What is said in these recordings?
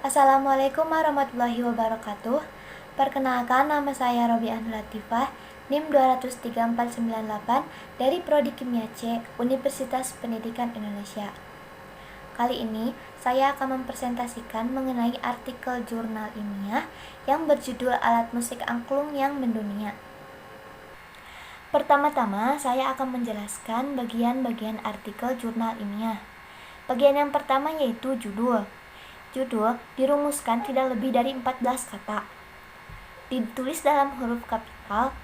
Assalamualaikum warahmatullahi wabarakatuh. Perkenalkan, nama saya Robian Latifah, NIM 23498 dari Prodi Kimia C, Universitas Pendidikan Indonesia. Kali ini saya akan mempresentasikan mengenai artikel jurnal ilmiah yang berjudul Alat Musik Angklung yang Mendunia. Pertama-tama, saya akan menjelaskan bagian-bagian artikel jurnal ilmiah. Bagian yang pertama yaitu judul. Judul dirumuskan tidak lebih dari 14 kata. Ditulis dalam huruf kapital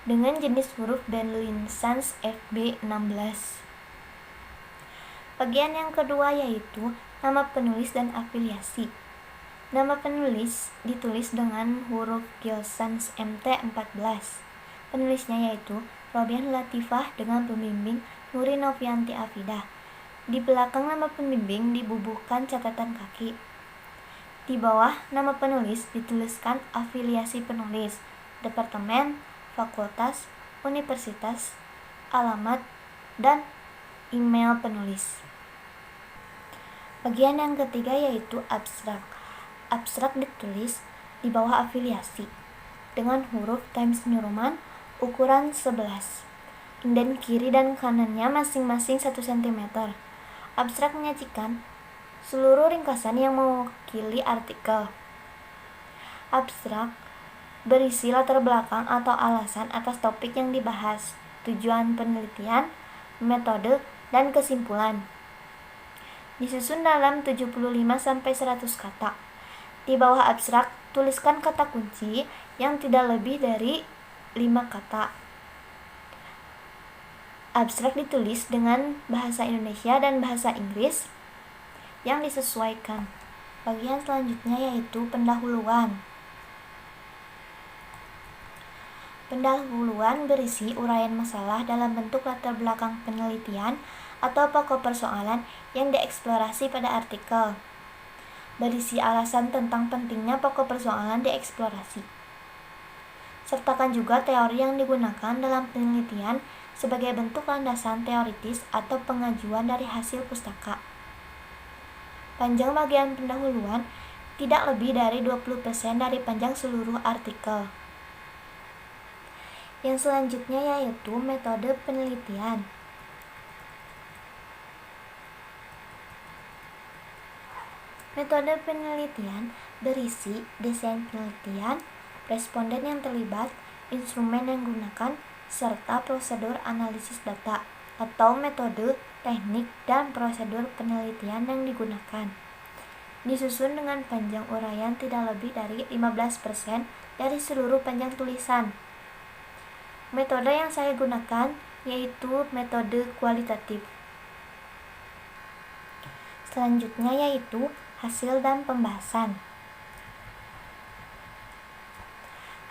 dengan jenis huruf Berlin Sans FB16. Bagian yang kedua yaitu nama penulis dan afiliasi. Nama penulis ditulis dengan huruf Gill Sans MT14. Penulisnya yaitu Robian Latifah dengan pembimbing Nuri Novianti Afidah. Di belakang nama pembimbing dibubuhkan catatan kaki. Di bawah nama penulis dituliskan afiliasi penulis, departemen, fakultas, universitas, alamat, dan email penulis. Bagian yang ketiga yaitu abstrak. Abstrak ditulis di bawah afiliasi dengan huruf Times New Roman ukuran 11. Inden kiri dan kanannya masing-masing 1 cm. Abstrak menyajikan seluruh ringkasan yang mewakili artikel. Abstrak berisi latar belakang atau alasan atas topik yang dibahas, tujuan penelitian, metode, dan kesimpulan. Disusun dalam 75-100 kata. Di bawah abstrak, tuliskan kata kunci yang tidak lebih dari 5 kata. Abstrak ditulis dengan bahasa Indonesia dan bahasa Inggris yang disesuaikan. Bagian selanjutnya yaitu pendahuluan. Pendahuluan berisi uraian masalah dalam bentuk latar belakang penelitian atau pokok persoalan yang dieksplorasi pada artikel. Berisi alasan tentang pentingnya pokok persoalan dieksplorasi. Sertakan juga teori yang digunakan dalam penelitian sebagai bentuk landasan teoritis atau pengajuan dari hasil pustaka. Panjang bagian pendahuluan tidak lebih dari 20% dari panjang seluruh artikel. Yang selanjutnya yaitu metode penelitian. Metode penelitian berisi desain penelitian, responden yang terlibat, instrumen yang digunakan, serta prosedur analisis data atau metode, teknik, dan prosedur penelitian yang digunakan. Disusun dengan panjang uraian tidak lebih dari 15% dari seluruh panjang tulisan. Metode yang saya gunakan yaitu metode kualitatif. Selanjutnya yaitu hasil dan pembahasan.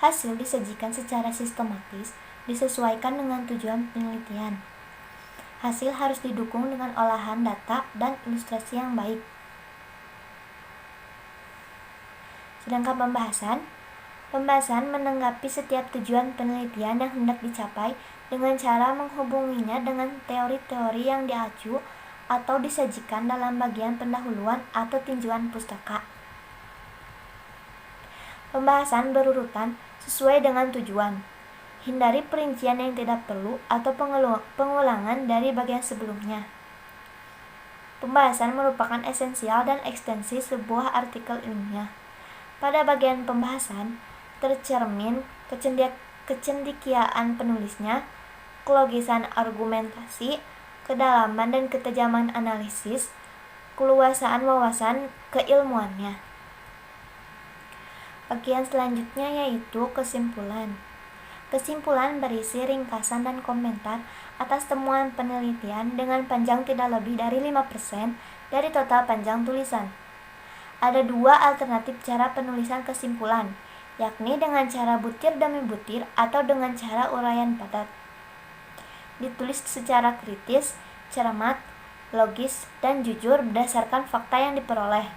Hasil disajikan secara sistematis, disesuaikan dengan tujuan penelitian. Hasil harus didukung dengan olahan data dan ilustrasi yang baik. Sedangkan pembahasan menanggapi setiap tujuan penelitian yang hendak dicapai dengan cara menghubunginya dengan teori-teori yang diacu atau disajikan dalam bagian pendahuluan atau tinjauan pustaka. Pembahasan berurutan sesuai dengan tujuan. Hindari perincian yang tidak perlu atau pengulangan dari bagian sebelumnya. Pembahasan merupakan esensial dan ekstensi sebuah artikel ilmiah. Pada bagian pembahasan, tercermin kecendikiaan penulisnya, kelogisan argumentasi, kedalaman dan ketajaman analisis, keluasaan wawasan keilmuannya. Bagian selanjutnya yaitu kesimpulan. Kesimpulan berisi ringkasan dan komentar atas temuan penelitian dengan panjang tidak lebih dari 5% dari total panjang tulisan. Ada 2 alternatif cara penulisan kesimpulan, yakni dengan cara butir demi butir atau dengan cara uraian padat. Ditulis secara kritis, cermat, logis, dan jujur berdasarkan fakta yang diperoleh.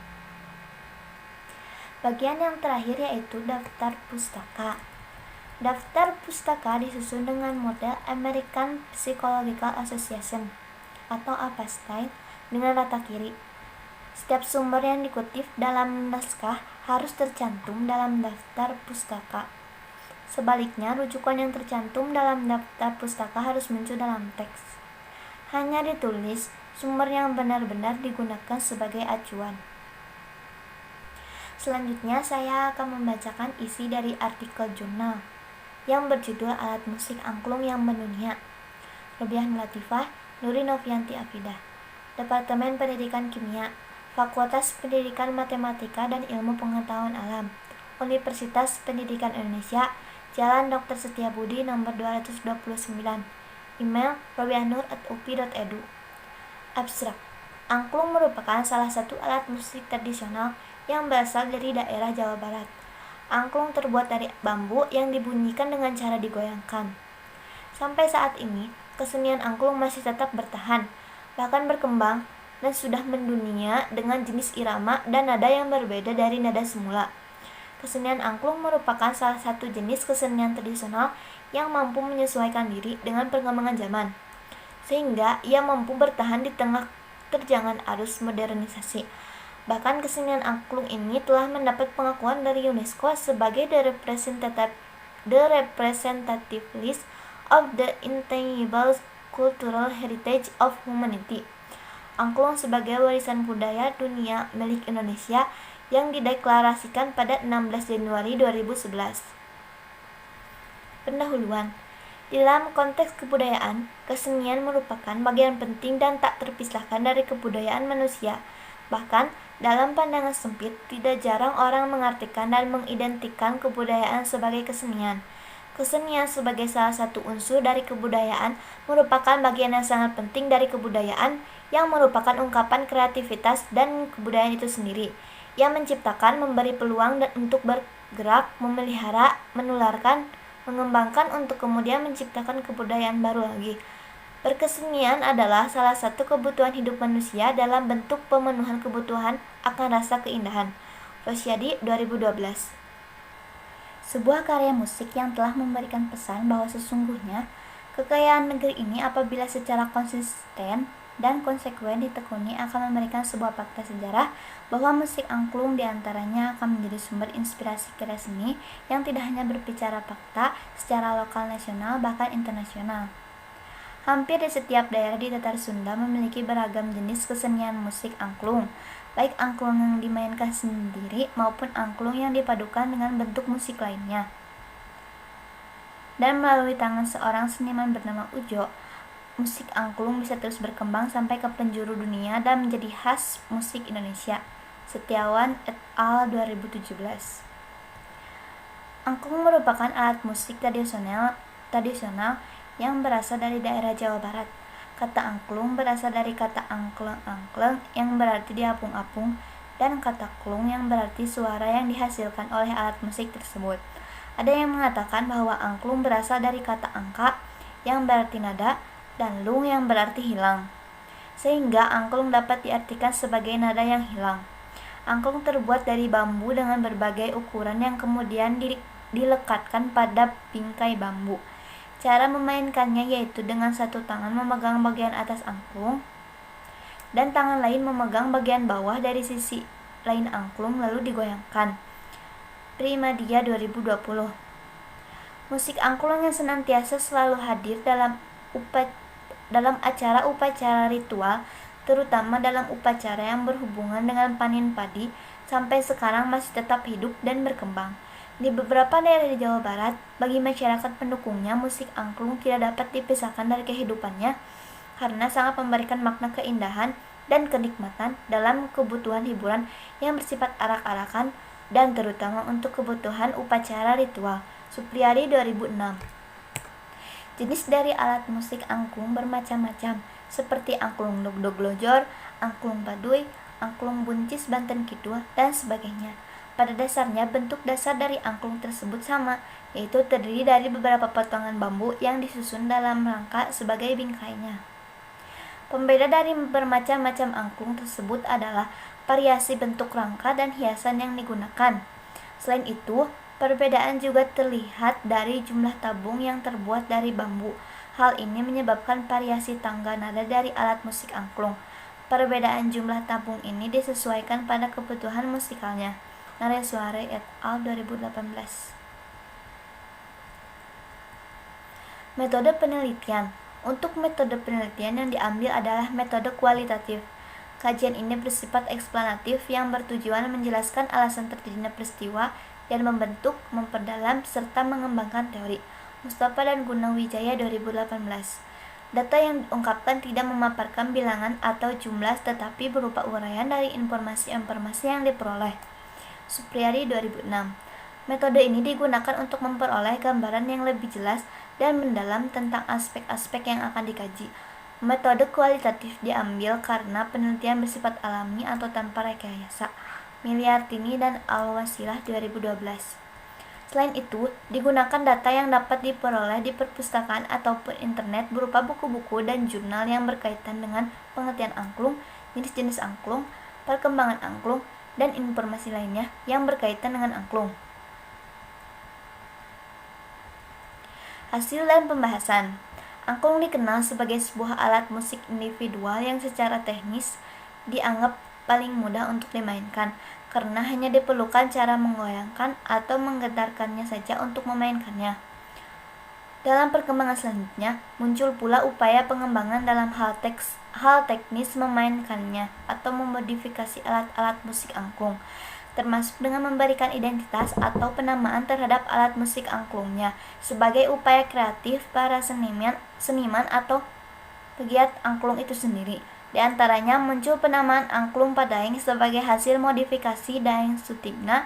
Bagian yang terakhir yaitu daftar pustaka. Daftar pustaka disusun dengan model American Psychological Association atau APASTY dengan rata kiri. Setiap sumber yang dikutip dalam naskah harus tercantum dalam daftar pustaka. Sebaliknya, rujukan yang tercantum dalam daftar pustaka harus muncul dalam teks. Hanya ditulis sumber yang benar-benar digunakan sebagai acuan. Selanjutnya, saya akan membacakan isi dari artikel jurnal yang berjudul Alat Musik Angklung yang Mendunia. Robiah Latifah, Nuri Novianti Afidah. Departemen Pendidikan Kimia, Fakultas Pendidikan Matematika dan Ilmu Pengetahuan Alam, Universitas Pendidikan Indonesia, Jalan Dr. Setiabudi nomor 229. Email robiahnur@upi.edu. Abstrak. Angklung merupakan salah satu alat musik tradisional yang berasal dari daerah Jawa Barat. Angklung terbuat dari bambu yang dibunyikan dengan cara digoyangkan. Sampai saat ini, kesenian angklung masih tetap bertahan, bahkan berkembang, dan sudah mendunia dengan jenis irama dan nada yang berbeda dari nada semula. Kesenian angklung merupakan salah satu jenis kesenian tradisional yang mampu menyesuaikan diri dengan perkembangan zaman, sehingga ia mampu bertahan di tengah terjangan arus modernisasi. Bahkan kesenian angklung ini telah mendapat pengakuan dari UNESCO sebagai the representative list of the intangible cultural heritage of humanity. Angklung sebagai warisan budaya dunia milik Indonesia yang dideklarasikan pada 16 Januari 2011. Pendahuluan. Dalam konteks kebudayaan, kesenian merupakan bagian penting dan tak terpisahkan dari kebudayaan manusia. Bahkan, dalam pandangan sempit, tidak jarang orang mengartikan dan mengidentikan kebudayaan sebagai kesenian. Kesenian sebagai salah satu unsur dari kebudayaan merupakan bagian yang sangat penting dari kebudayaan yang merupakan ungkapan kreativitas dan kebudayaan itu sendiri, yang menciptakan, memberi peluang dan untuk bergerak, memelihara, menularkan, mengembangkan untuk kemudian menciptakan kebudayaan baru lagi. Berkesenian adalah salah satu kebutuhan hidup manusia dalam bentuk pemenuhan kebutuhan akan rasa keindahan. Rosyadi 2012. Sebuah karya musik yang telah memberikan pesan bahwa sesungguhnya kekayaan negeri ini apabila secara konsisten dan konsekuen ditekuni akan memberikan sebuah fakta sejarah bahwa musik angklung diantaranya akan menjadi sumber inspirasi karya seni yang tidak hanya berbicara fakta secara lokal, nasional, bahkan internasional. Hampir di setiap daerah di Tatar Sunda memiliki beragam jenis kesenian musik angklung, baik angklung yang dimainkan sendiri maupun angklung yang dipadukan dengan bentuk musik lainnya. Dan melalui tangan seorang seniman bernama Ujo, musik angklung bisa terus berkembang sampai ke penjuru dunia dan menjadi khas musik Indonesia. Setiawan et al. 2017. Angklung merupakan alat musik tradisional yang berasal dari daerah Jawa Barat. Kata angklung berasal dari kata angkleng-angkleng yang berarti diapung-apung dan kata klung yang berarti suara yang dihasilkan oleh alat musik tersebut. Ada yang mengatakan bahwa angklung berasal dari kata angka yang berarti nada dan lung yang berarti hilang, sehingga angklung dapat diartikan sebagai nada yang hilang. Angklung terbuat dari bambu dengan berbagai ukuran yang kemudian dilekatkan pada bingkai bambu. Cara memainkannya yaitu dengan satu tangan memegang bagian atas angklung dan tangan lain memegang bagian bawah dari sisi lain angklung lalu digoyangkan. Primadia 2020. Musik angklung yang senantiasa selalu hadir dalam acara upacara ritual, terutama dalam upacara yang berhubungan dengan panen padi, sampai sekarang masih tetap hidup dan berkembang. Di beberapa daerah di Jawa Barat, bagi masyarakat pendukungnya, musik angklung tidak dapat dipisahkan dari kehidupannya karena sangat memberikan makna keindahan dan kenikmatan dalam kebutuhan hiburan yang bersifat arak-arakan dan terutama untuk kebutuhan upacara ritual. Supriyadi 2006. Jenis dari alat musik angklung bermacam-macam, seperti angklung dogdog-lojor, angklung baduy, angklung buncis Banten Kidul, dan sebagainya. Pada dasarnya, bentuk dasar dari angklung tersebut sama, yaitu terdiri dari beberapa potongan bambu yang disusun dalam rangka sebagai bingkainya. Pembeda dari bermacam-macam angklung tersebut adalah variasi bentuk rangka dan hiasan yang digunakan. Selain itu, perbedaan juga terlihat dari jumlah tabung yang terbuat dari bambu. Hal ini menyebabkan variasi tangga nada dari alat musik angklung. Perbedaan jumlah tabung ini disesuaikan pada kebutuhan musikalnya. Naresuare et al. 2018. Metode penelitian. Untuk metode penelitian yang diambil adalah metode kualitatif. Kajian ini bersifat eksplanatif yang bertujuan menjelaskan alasan terjadinya peristiwa dan membentuk, memperdalam, serta mengembangkan teori. Mustafa dan Gunawijaya 2018. Data yang diungkapkan tidak memaparkan bilangan atau jumlah tetapi berupa uraian dari informasi-informasi yang diperoleh. Supriyadi 2006. Metode ini digunakan untuk memperoleh gambaran yang lebih jelas dan mendalam tentang aspek-aspek yang akan dikaji. Metode kualitatif diambil karena penelitian bersifat alami atau tanpa rekayasa. Miliartini dan Al-Wasilah 2012. Selain itu, digunakan data yang dapat diperoleh di perpustakaan ataupun internet berupa buku-buku dan jurnal yang berkaitan dengan pengertian angklung, jenis-jenis angklung, perkembangan angklung, dan informasi lainnya yang berkaitan dengan angklung. Hasil dan pembahasan. Angklung dikenal sebagai sebuah alat musik individual yang secara teknis dianggap paling mudah untuk dimainkan, karena hanya diperlukan cara menggoyangkan atau menggetarkannya saja untuk memainkannya. Dalam perkembangan selanjutnya, muncul pula upaya pengembangan dalam hal teknis memainkannya atau memodifikasi alat-alat musik angklung, termasuk dengan memberikan identitas atau penamaan terhadap alat musik angklungnya sebagai upaya kreatif para seniman atau pegiat angklung itu sendiri. Di antaranya muncul penamaan angklung Padaeng sebagai hasil modifikasi Daeng Sutigna,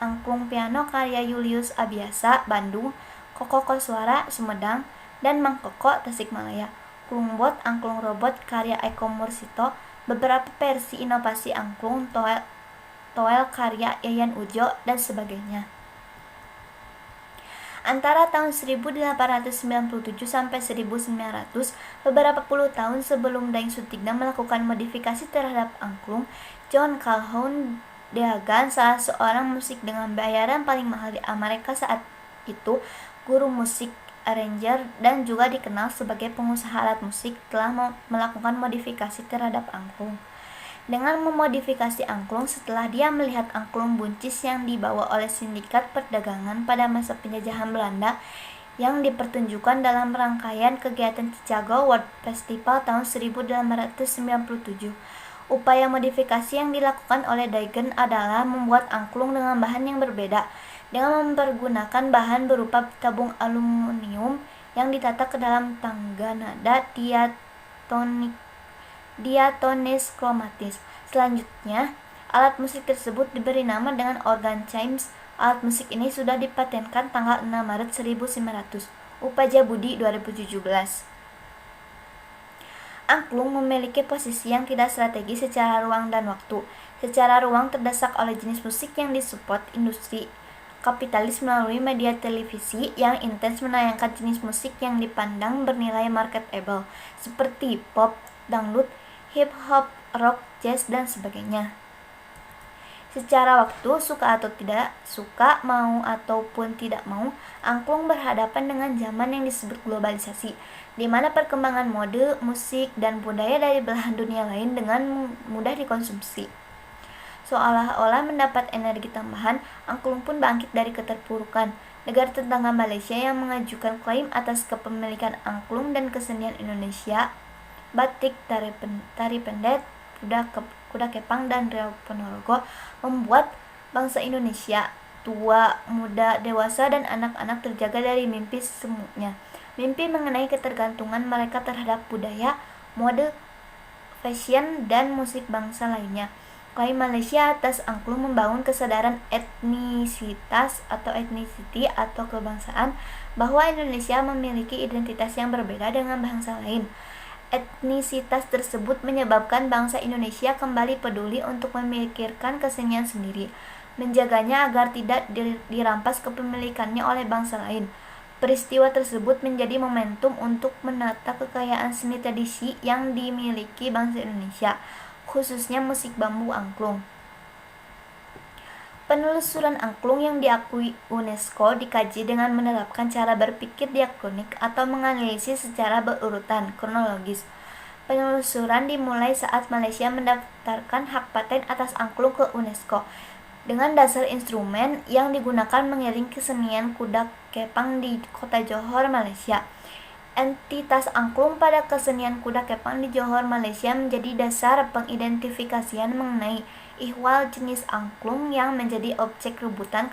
angklung piano karya Julius Abiasa, Bandung, Koko Koswara, Sumedang, dan Mang Koko, Tasikmalaya. Klungbot, angklung robot karya Eko Mursito, beberapa versi inovasi angklung Toel karya Yayan Ujo, dan sebagainya. Antara tahun 1897 sampai 1900, beberapa puluh tahun sebelum Daeng Sutigna melakukan modifikasi terhadap angklung, John Calhoun Dehagan, salah seorang musik dengan bayaran paling mahal di Amerika saat itu, guru musik, arranger, dan juga dikenal sebagai pengusaha alat musik, telah melakukan modifikasi terhadap angklung. Dengan memodifikasi angklung setelah dia melihat angklung buncis yang dibawa oleh sindikat perdagangan pada masa penjajahan Belanda yang dipertunjukkan dalam rangkaian kegiatan Chicago World Festival tahun 1897. Upaya modifikasi yang dilakukan oleh Dagen adalah membuat angklung dengan bahan yang berbeda, dengan mempergunakan bahan berupa tabung aluminium yang ditata ke dalam tangga nada diatonis kromatis. Selanjutnya, alat musik tersebut diberi nama dengan organ chimes. Alat musik ini sudah dipatenkan tanggal 6 Maret 1900. Upaja Budi 2017. Angklung memiliki posisi yang tidak strategis secara ruang dan waktu. Secara ruang terdesak oleh jenis musik yang disupport industri kapitalis melalui media televisi yang intens menayangkan jenis musik yang dipandang bernilai marketable, seperti pop, dangdut, hip hop, rock, jazz, dan sebagainya. Secara waktu, suka atau tidak suka, mau ataupun tidak mau, angklung berhadapan dengan zaman yang disebut globalisasi, di mana perkembangan mode, musik, dan budaya dari belahan dunia lain dengan mudah dikonsumsi. Seolah-olah mendapat energi tambahan, angklung pun bangkit dari keterpurukan. Negara tetangga Malaysia yang mengajukan klaim atas kepemilikan angklung dan kesenian Indonesia, batik, tari pendek, kuda kepang, dan Riau Ponorogo membuat bangsa Indonesia, tua, muda, dewasa, dan anak-anak terjaga dari mimpi semuanya. Mimpi mengenai ketergantungan mereka terhadap budaya, mode, fashion, dan musik bangsa lainnya. Klaim Malaysia atas angklung membangun kesadaran etnisitas atau ethnicity atau kebangsaan, bahwa Indonesia memiliki identitas yang berbeda dengan bangsa lain. Etnisitas tersebut menyebabkan bangsa Indonesia kembali peduli untuk memikirkan kesenian sendiri, menjaganya agar tidak dirampas kepemilikannya oleh bangsa lain. Peristiwa tersebut menjadi momentum untuk menata kekayaan seni tradisi yang dimiliki bangsa Indonesia, khususnya musik bambu angklung. Penelusuran angklung yang diakui UNESCO dikaji dengan menerapkan cara berpikir diakronik atau menganalisis secara berurutan kronologis. Penelusuran dimulai saat Malaysia mendaftarkan hak paten atas angklung ke UNESCO. Dengan dasar instrumen yang digunakan mengiring kesenian kuda kepang di kota Johor, Malaysia. Entitas angklung pada kesenian kuda kepang di Johor, Malaysia menjadi dasar pengidentifikasian mengenai ihwal jenis angklung yang menjadi objek rebutan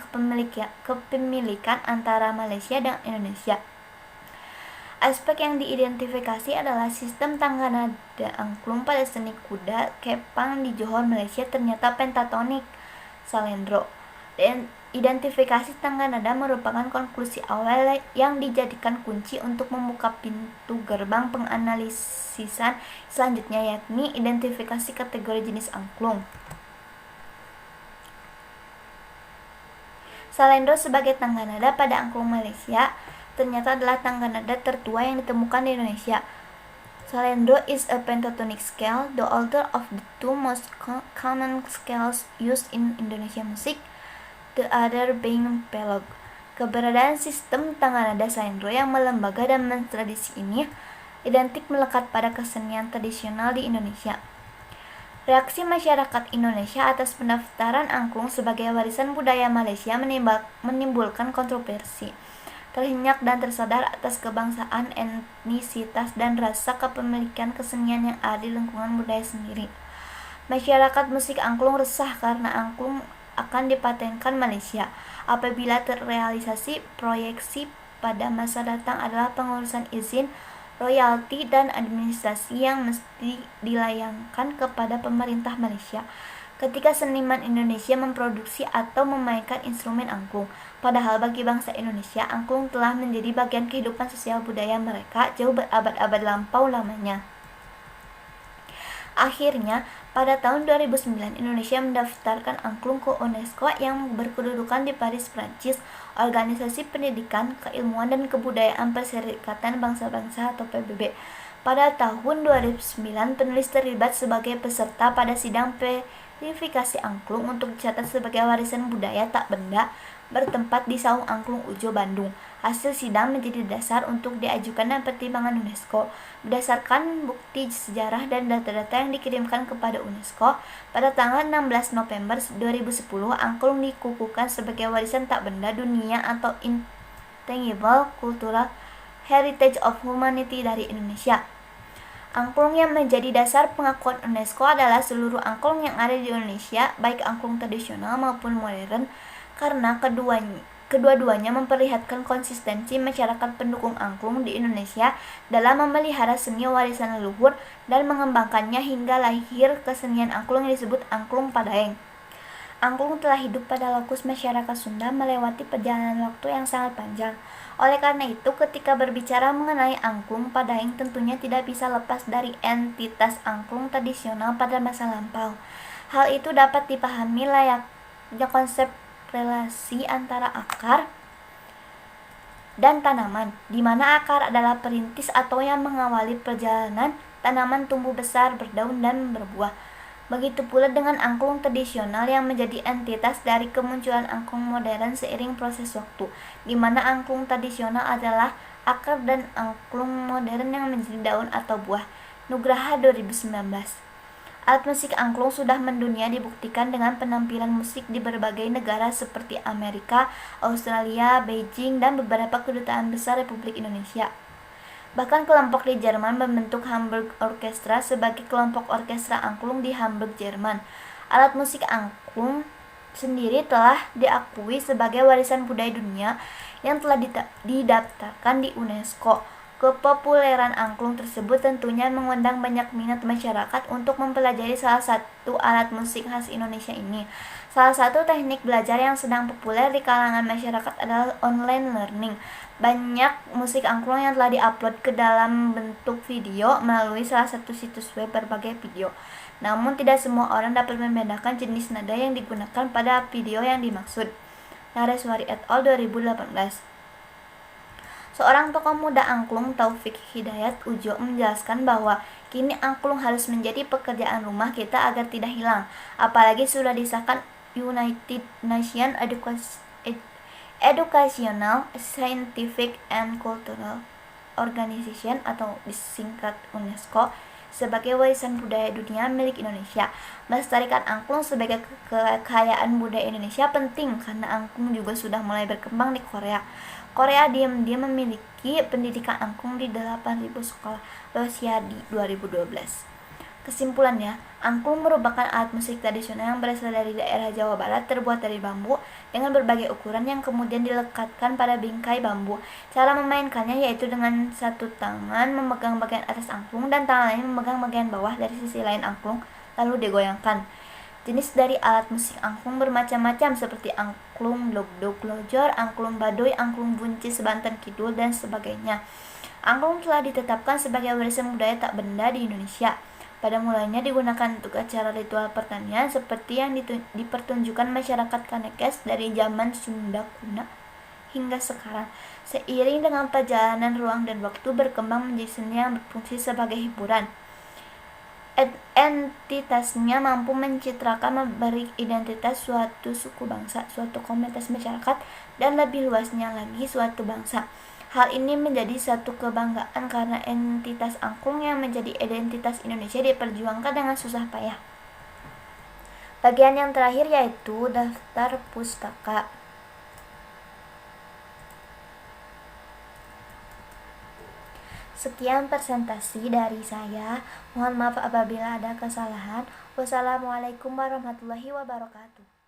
kepemilikan antara Malaysia dan Indonesia. Aspek yang diidentifikasi adalah sistem tangga nada angklung pada seni kuda kepang di Johor, Malaysia ternyata pentatonik Salendro. Dan identifikasi tangga nada merupakan konklusi awal yang dijadikan kunci untuk membuka pintu gerbang penganalisisan selanjutnya, yakni identifikasi kategori jenis angklung. Salendro sebagai tangga nada pada angklung Malaysia ternyata adalah tangga nada tertua yang ditemukan di Indonesia. Salendro is a pentatonic scale, the older of the two most common scales used in Indonesian music, the other being pelog. Keberadaan sistem tangga nada Salendro yang melembaga dan mentradisi ini identik melekat pada kesenian tradisional di Indonesia. Reaksi masyarakat Indonesia atas pendaftaran angklung sebagai warisan budaya Malaysia menimbulkan kontroversi. Terhenyak dan tersadar atas kebangsaan, etnisitas, dan rasa kepemilikan kesenian yang ada di lingkungan budaya sendiri. Masyarakat musik angklung resah karena angklung akan dipatenkan Malaysia. Apabila terrealisasi, proyeksi pada masa datang adalah pengurusan izin, royalti, dan administrasi yang mesti dilayangkan kepada pemerintah Malaysia ketika seniman Indonesia memproduksi atau memainkan instrumen angklung. Padahal bagi bangsa Indonesia, angklung telah menjadi bagian kehidupan sosial budaya mereka jauh berabad-abad lampau lamanya. Akhirnya, pada tahun 2009, Indonesia mendaftarkan angklung ke UNESCO yang berkedudukan di Paris, Prancis. Organisasi Pendidikan, Keilmuan, dan Kebudayaan Perserikatan Bangsa-Bangsa atau PBB. Pada tahun 2009, penulis terlibat sebagai peserta pada sidang verifikasi angklung untuk dicatat sebagai warisan budaya tak benda bertempat di Saung Angklung Ujo, Bandung. Hasil sidang menjadi dasar untuk diajukan dan pertimbangan UNESCO. Berdasarkan bukti sejarah dan data-data yang dikirimkan kepada UNESCO, pada tanggal 16 November 2010, angklung dikukuhkan sebagai warisan tak benda dunia atau Intangible Cultural Heritage of Humanity dari Indonesia. Angklung yang menjadi dasar pengakuan UNESCO adalah seluruh angklung yang ada di Indonesia, baik angklung tradisional maupun modern, karena kedua-duanya memperlihatkan konsistensi masyarakat pendukung angklung di Indonesia dalam memelihara seni warisan leluhur dan mengembangkannya hingga lahir kesenian angklung yang disebut angklung Padaeng. Angklung telah hidup pada lokus masyarakat Sunda melewati perjalanan waktu yang sangat panjang. Oleh karena itu, ketika berbicara mengenai angklung Padaeng tentunya tidak bisa lepas dari entitas angklung tradisional pada masa lampau. Hal itu dapat dipahami layaknya konsep relasi antara akar dan tanaman, di mana akar adalah perintis atau yang mengawali perjalanan tanaman tumbuh besar, berdaun, dan berbuah. Begitu pula dengan angklung tradisional yang menjadi entitas dari kemunculan angklung modern seiring proses waktu, di mana angklung tradisional adalah akar dan angklung modern yang menjadi daun atau buah. Nugraha 2019. Alat musik angklung sudah mendunia dibuktikan dengan penampilan musik di berbagai negara seperti Amerika, Australia, Beijing, dan beberapa kedutaan besar Republik Indonesia. Bahkan kelompok di Jerman membentuk Hamburg Orchestra sebagai kelompok orkestra angklung di Hamburg, Jerman. Alat musik angklung sendiri telah diakui sebagai warisan budaya dunia yang telah didaftarkan di UNESCO. Kepopuleran angklung tersebut tentunya mengundang banyak minat masyarakat untuk mempelajari salah satu alat musik khas Indonesia ini. Salah satu teknik belajar yang sedang populer di kalangan masyarakat adalah online learning. Banyak musik angklung yang telah diupload ke dalam bentuk video melalui salah satu situs web berbagai video. Namun tidak semua orang dapat membedakan jenis nada yang digunakan pada video yang dimaksud. Nareswari et al. 2018. Seorang tokoh muda angklung, Taufik Hidayat Ujo, menjelaskan bahwa kini angklung harus menjadi pekerjaan rumah kita agar tidak hilang, apalagi sudah disahkan United Nations Educational, Scientific and Cultural Organization atau disingkat UNESCO sebagai warisan budaya dunia milik Indonesia. Melestarikan angklung sebagai kekayaan budaya Indonesia penting karena angklung juga sudah mulai berkembang di Korea. Korea diam-diam memiliki pendidikan angklung di 8.000 sekolah Rusia di 2012. Kesimpulannya, angklung merupakan alat musik tradisional yang berasal dari daerah Jawa Barat terbuat dari bambu dengan berbagai ukuran yang kemudian dilekatkan pada bingkai bambu. Cara memainkannya yaitu dengan satu tangan memegang bagian atas angklung dan tangan lain memegang bagian bawah dari sisi lain angklung, lalu digoyangkan. Jenis dari alat musik angklung bermacam-macam seperti angklung dogdog lojor, angklung baduy, angklung buncis Banten Kidul, dan sebagainya. Angklung telah ditetapkan sebagai warisan budaya tak benda di Indonesia. Pada mulanya digunakan untuk acara ritual pertanian seperti yang dipertunjukkan masyarakat Kanekes dari zaman Sunda kuno hingga sekarang. Seiring dengan perjalanan ruang dan waktu berkembang menjadi seni yang berfungsi sebagai hiburan. Entitasnya mampu mencitrakan, memberi identitas suatu suku bangsa, suatu komunitas masyarakat, dan lebih luasnya lagi suatu bangsa. Hal ini menjadi satu kebanggaan karena entitas angklung yang menjadi identitas Indonesia diperjuangkan dengan susah payah. Bagian yang terakhir yaitu daftar pustaka. Sekian presentasi dari saya. Mohon maaf apabila ada kesalahan. Wassalamualaikum warahmatullahi wabarakatuh.